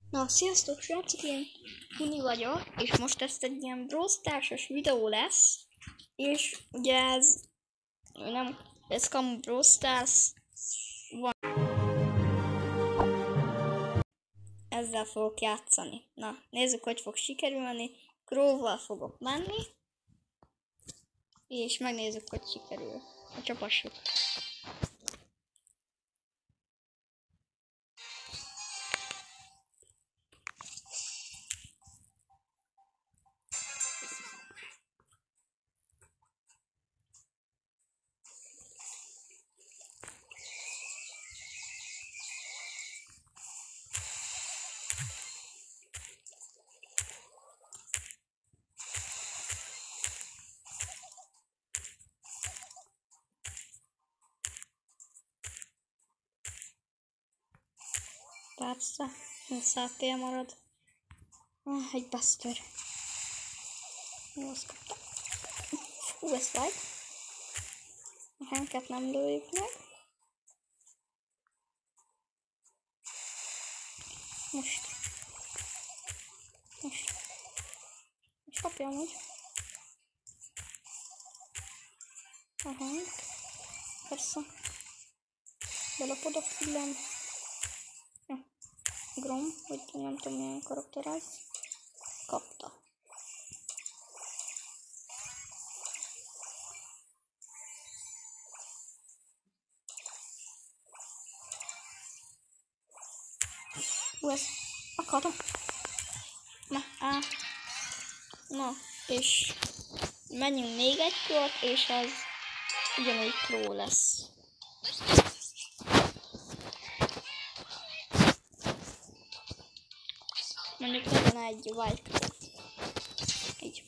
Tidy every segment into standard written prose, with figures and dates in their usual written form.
Na, sziasztok srácok, én Huni vagyok, és most ezt egy ilyen Brawl Stars-os videó lesz, és ugye ez kamu Brawl Stars van. Ezzel fogok játszani. Na, nézzük, hogy fog sikerülni. Crow-val fogok menni, és megnézzük, hogy sikerül. Csapassuk. Persze, 100 PL marad. Egy Buster. Jó, azt kaptam. Fú, ez vagy. A Hanket nem lőjük meg. Most kapja amúgy. A Hank. Persze. Belapodok fillem. Grom, vagy nem tudom milyen karakterez. Kapta. Ez akartam. Na, és menjünk még egy kört, és az ugyanúgy Crow lesz. Mondjuk legyen egy White Crow. Így.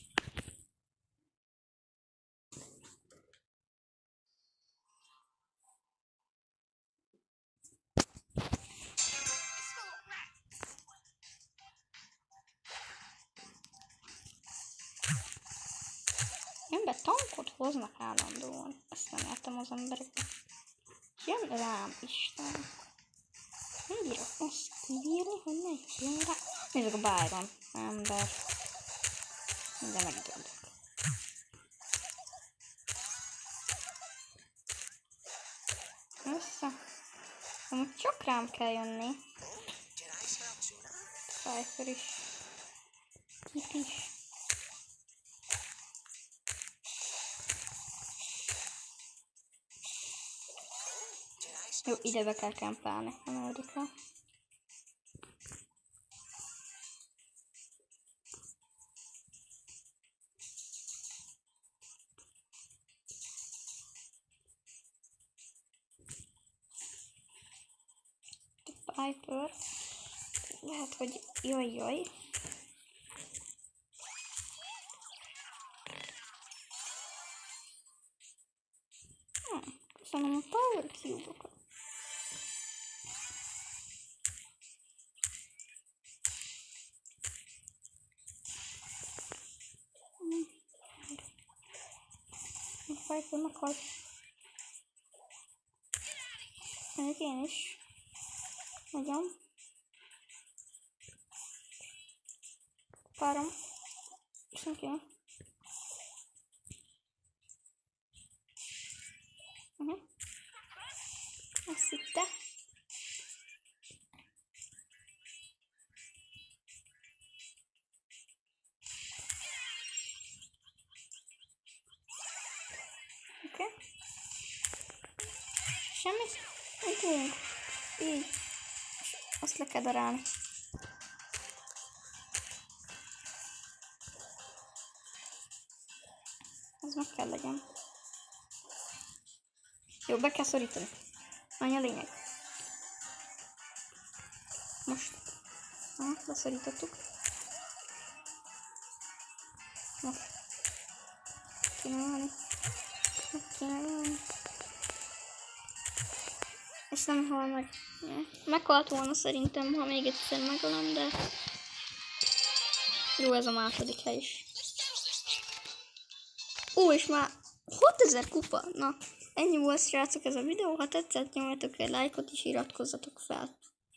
Ember tankot hoznak állandóan. Ezt nem értem az embereknek. Jön rám, Isten. Nem bírok azt kivírni, hogy ne jön rá. Nézzük a Byron. Ember. De megdöldök. Össze. Amúgy csak rám kell jönni. Cypher is. Kit is. Jó, ide be kell kempelni, nem érdekel. Piper. Lehet, hogy jaj. Köszönöm a Power Cube-okat. A Piper meghalt. Mondjuk én is. Nagyon. Párom. Senki nem. Ezt hitte. Oké. Semmi. Ugrunk. Így. Azt le kell darálni. Ez meg kell legyen. Jó, be kell szorítani. Annyi a lényeg. Most. Leszorítottuk. Most. Kéne válni. És nem hal meg. Meghalt volna szerintem, ha még egyszer megölöm, de... Jó, ez a második hely is. És már 6000 kupa. Na, ennyi volt srácok ez a videó. Ha tetszett, nyomjatok egy lájkot és iratkozzatok fel.